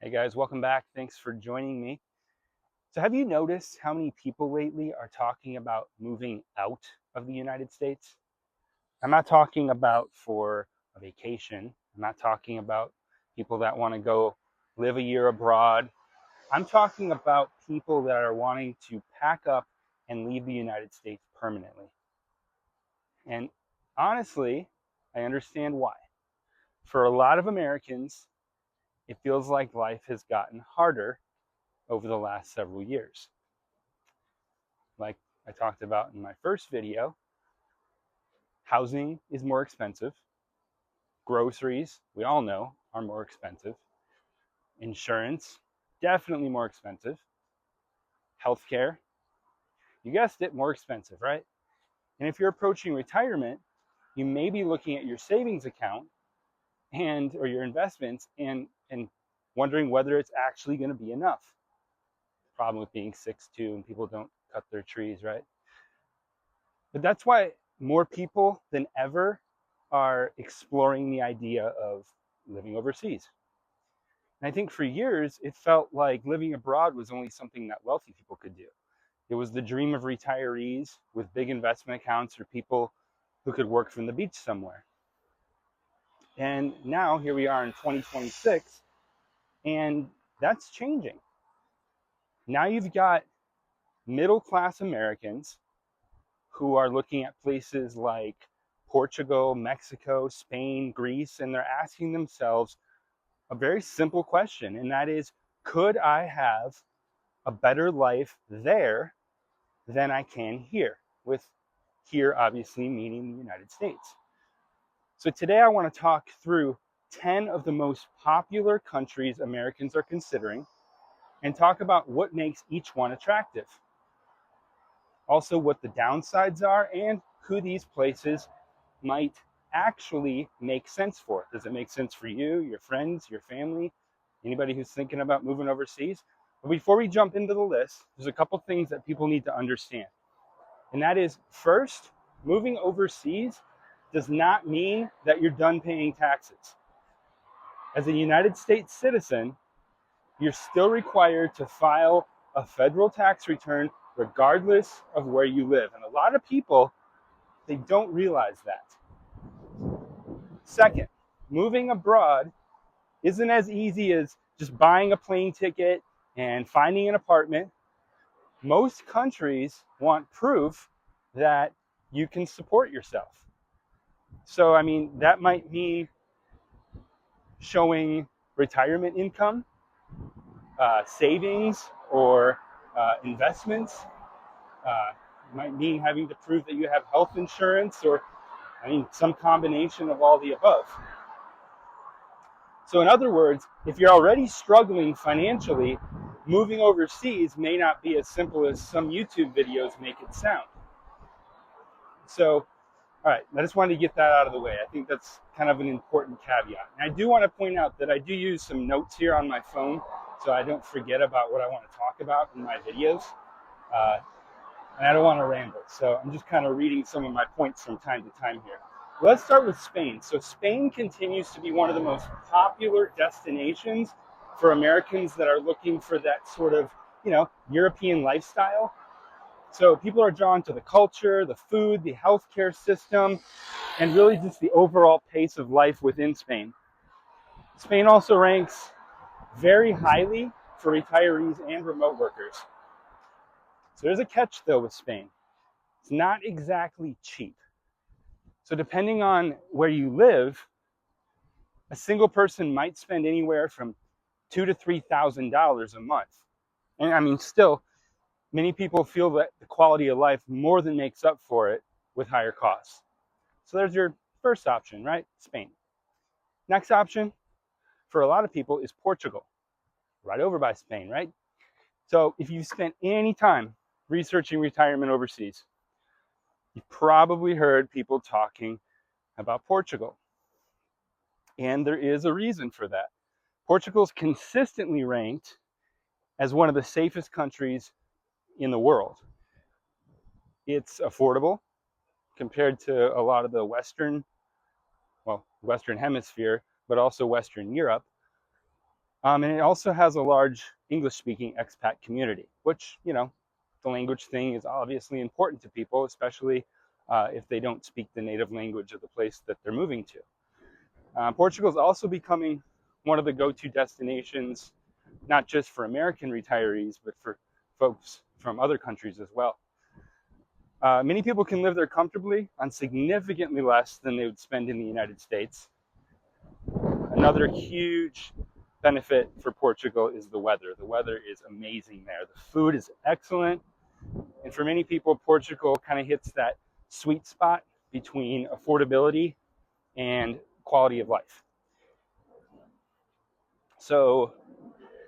Hey guys, welcome back. Thanks for joining me. So, have you noticed how many people lately are talking about moving out of the United States? I'm not talking about for a vacation. I'm not talking about people that want to go live a year abroad. I'm talking about people that are wanting to pack up and leave the United States permanently. And honestly, I understand why. For a lot of Americans, it feels like life has gotten harder over the last several years. Like I talked about in my first video, housing is more expensive. Groceries, we all know, are more expensive. Insurance, definitely more expensive. Healthcare, you guessed it, more expensive, right? And if you're approaching retirement, you may be looking at your savings account or your investments and wondering whether it's actually going to be enough. Problem with being 6'2" and people don't cut their trees, right? But that's why more people than ever are exploring the idea of living overseas. And I think for years, it felt like living abroad was only something that wealthy people could do. It was the dream of retirees with big investment accounts or people who could work from the beach somewhere. And now here we are in 2026, and that's changing. Now you've got middle-class Americans who are looking at places like Portugal, Mexico, Spain, Greece, and they're asking themselves a very simple question, and that is, could I have a better life there than I can here? With here obviously meaning the United States. So today I want to talk through 10 of the most popular countries Americans are considering and talk about what makes each one attractive. Also what the downsides are and who these places might actually make sense for. Does it make sense for you, your friends, your family, anybody who's thinking about moving overseas? But before we jump into the list, there's a couple things that people need to understand. And that is, first, moving overseas does not mean that you're done paying taxes. As a United States citizen, you're still required to file a federal tax return regardless of where you live. And a lot of people, they don't realize that. Second, moving abroad isn't as easy as just buying a plane ticket and finding an apartment. Most countries want proof that you can support yourself. So, I mean, that might mean showing retirement income, savings, or investments. It might mean having to prove that you have health insurance or, some combination of all the above. So in other words, if you're already struggling financially, moving overseas may not be as simple as some YouTube videos make it sound. So, all right, I just wanted to get that out of the way. I think that's kind of an important caveat. And I do want to point out that I do use some notes here on my phone so I don't forget about what I want to talk about in my videos. And I don't want to ramble, so I'm just kind of reading some of my points from time to time here. Let's start with Spain. So Spain continues to be one of the most popular destinations for Americans that are looking for that sort of, European lifestyle. So people are drawn to the culture, the food, the healthcare system, and really just the overall pace of life within Spain. Spain also ranks very highly for retirees and remote workers. So there's a catch though with Spain. It's not exactly cheap. So depending on where you live, a single person might spend anywhere from $2,000 to $3,000 a month. And still, many people feel that the quality of life more than makes up for it with higher costs. So there's your first option, right? Spain. Next option for a lot of people is Portugal, right over by Spain, right? So if you've spent any time researching retirement overseas, you've probably heard people talking about Portugal. And there is a reason for that. Portugal's consistently ranked as one of the safest countries in the world. It's affordable compared to a lot of the Western Hemisphere, but also Western Europe. And it also has a large English-speaking expat community, which, the language thing is obviously important to people, especially if they don't speak the native language of the place that they're moving to. Portugal is also becoming one of the go-to destinations, not just for American retirees, but for folks from other countries as well. Many people can live there comfortably on significantly less than they would spend in the United States. Another huge benefit for Portugal is the weather. The weather is amazing there. The food is excellent. And for many people, Portugal kind of hits that sweet spot between affordability and quality of life. So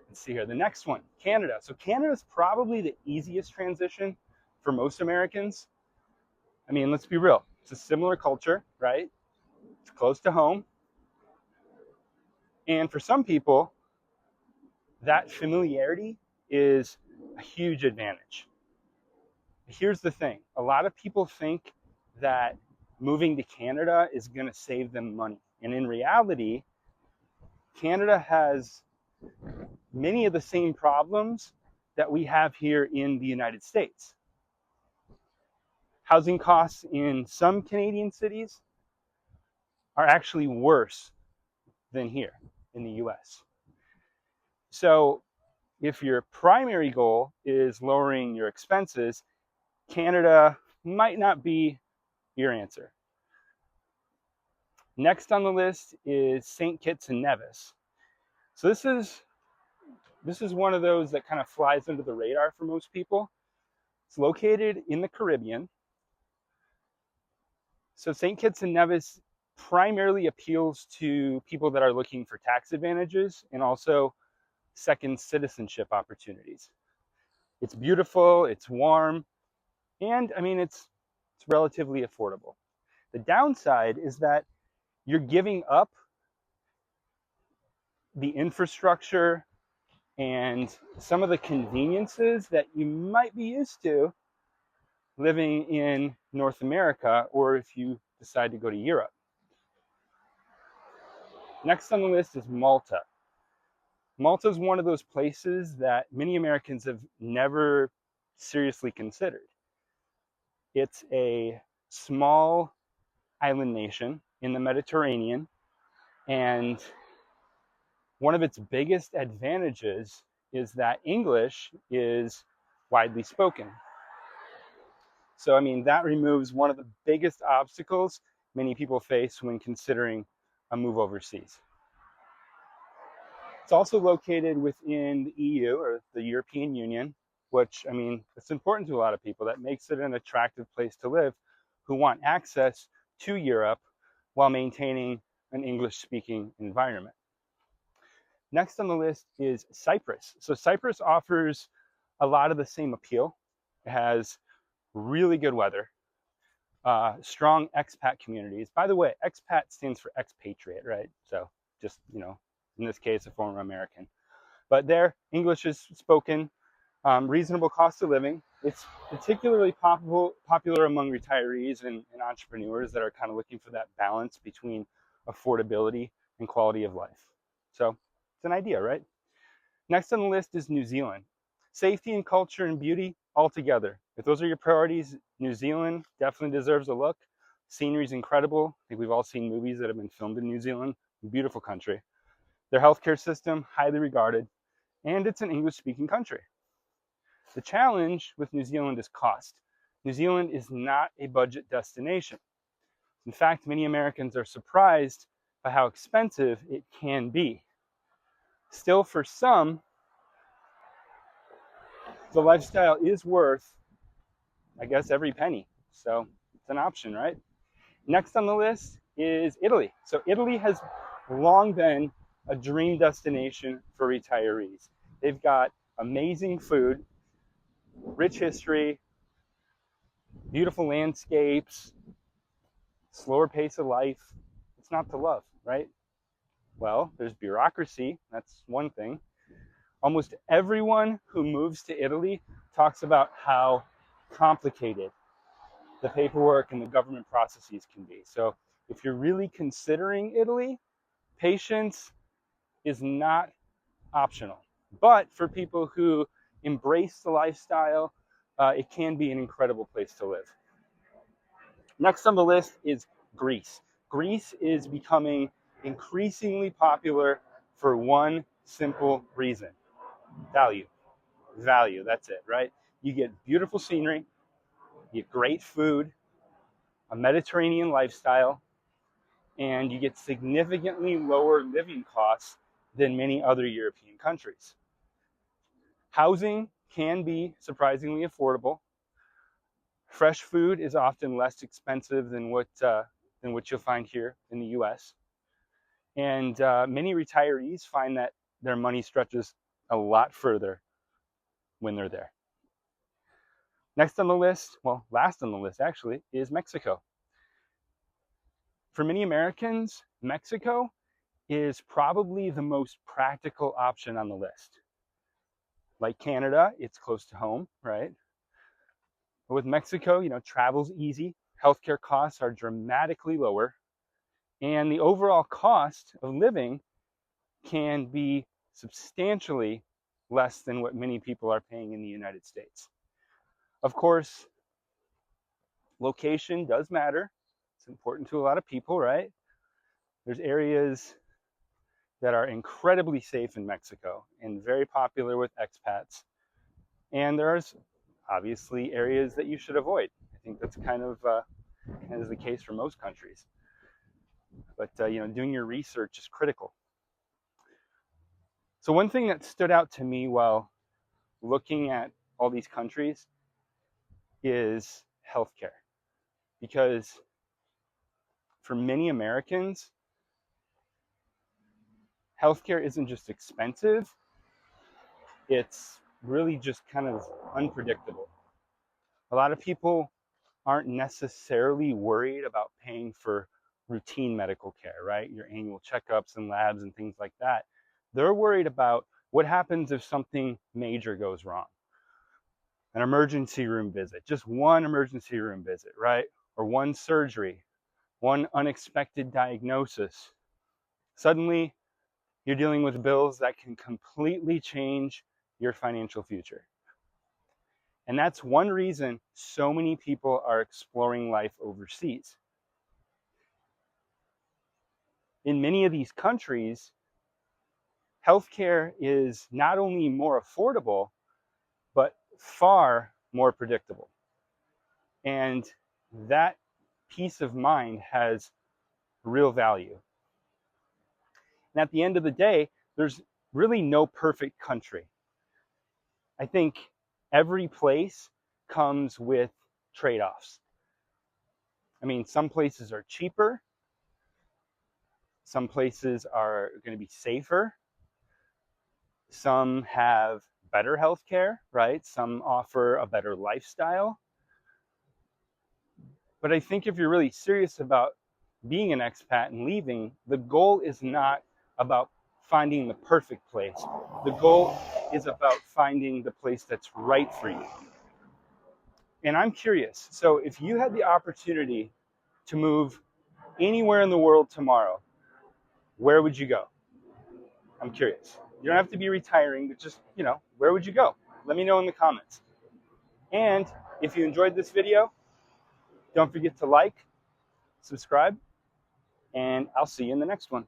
let's see here. The next one, Canada. So Canada is probably the easiest transition for most Americans. I mean, let's be real. It's a similar culture, right? It's close to home. And for some people, that familiarity is a huge advantage. Here's the thing. A lot of people think that moving to Canada is going to save them money. And in reality, Canada has many of the same problems that we have here in the United States. Housing costs in some Canadian cities are actually worse than here in the US. So if your primary goal is lowering your expenses, Canada might not be your answer. Next on the list is St. Kitts and Nevis. So this is one of those that kind of flies under the radar for most people. It's located in the Caribbean. So St. Kitts and Nevis primarily appeals to people that are looking for tax advantages and also second citizenship opportunities. It's beautiful, it's warm, and I mean, it's relatively affordable. The downside is that you're giving up the infrastructure and some of the conveniences that you might be used to living in North America, or if you decide to go to Europe. Next on the list is Malta. Malta is one of those places that many Americans have never seriously considered. It's a small island nation in the Mediterranean, and one of its biggest advantages is that English is widely spoken. So, I mean, that removes one of the biggest obstacles many people face when considering a move overseas. It's also located within the EU, or the European Union, which, I mean, it's important to a lot of people. That makes it an attractive place to live who want access to Europe while maintaining an English-speaking environment. Next on the list is Cyprus. So Cyprus offers a lot of the same appeal. It has really good weather, strong expat communities. By the way, expat stands for expatriate, right? So just, in this case, a former American. But there, English is spoken, reasonable cost of living. It's particularly popular among retirees and entrepreneurs that are kind of looking for that balance between affordability and quality of life. So it's an idea, right? Next on the list is New Zealand. Safety and culture and beauty all together. If those are your priorities, New Zealand definitely deserves a look. Scenery is incredible. I think we've all seen movies that have been filmed in New Zealand. Beautiful country. Their healthcare system, highly regarded, and it's an English-speaking country. The challenge with New Zealand is cost. New Zealand is not a budget destination. In fact, many Americans are surprised by how expensive it can be. Still, for some, the lifestyle is worth, I guess, every penny. So it's an option, right? Next on the list is Italy. So Italy has long been a dream destination for retirees. They've got amazing food, rich history, beautiful landscapes, slower pace of life. It's not to love, right? Well, there's bureaucracy. That's one thing. Almost everyone who moves to Italy talks about how complicated the paperwork and the government processes can be. So if you're really considering Italy, patience is not optional. But for people who embrace the lifestyle, it can be an incredible place to live. Next on the list is Greece. Greece is becoming increasingly popular for one simple reason: value. Value, that's it, right? You get beautiful scenery, you get great food, a Mediterranean lifestyle, and you get significantly lower living costs than many other European countries. Housing can be surprisingly affordable. Fresh food is often less expensive than what you'll find here in the U.S. And many retirees find that their money stretches a lot further when they're there. Next on the list, well, last on the list actually, is Mexico. For many Americans, Mexico is probably the most practical option on the list. Like Canada, it's close to home, right? But with Mexico, travel's easy, healthcare costs are dramatically lower, and the overall cost of living can be substantially less than what many people are paying in the United States. Of course, location does matter. It's important to a lot of people, right? There's areas that are incredibly safe in Mexico and very popular with expats. And there's obviously areas that you should avoid. I think that's kind of the case for most countries. But doing your research is critical. So one thing that stood out to me while looking at all these countries is healthcare. Because for many Americans, healthcare isn't just expensive, it's really just kind of unpredictable. A lot of people aren't necessarily worried about paying for routine medical care, right? Your annual checkups and labs and things like that. They're worried about what happens if something major goes wrong. An emergency room visit, just one emergency room visit, right? Or one surgery, one unexpected diagnosis. Suddenly, you're dealing with bills that can completely change your financial future. And that's one reason so many people are exploring life overseas. In many of these countries, healthcare is not only more affordable, but far more predictable. And that peace of mind has real value. And at the end of the day, there's really no perfect country. I think every place comes with trade-offs. I mean, some places are cheaper. Some places are going to be safer. Some have better healthcare, right? Some offer a better lifestyle. But I think if you're really serious about being an expat and leaving, the goal is not about finding the perfect place. The goal is about finding the place that's right for you. And I'm curious. So if you had the opportunity to move anywhere in the world tomorrow, where would you go? I'm curious. You don't have to be retiring, but just, where would you go? Let me know in the comments. And if you enjoyed this video, don't forget to like, subscribe, and I'll see you in the next one.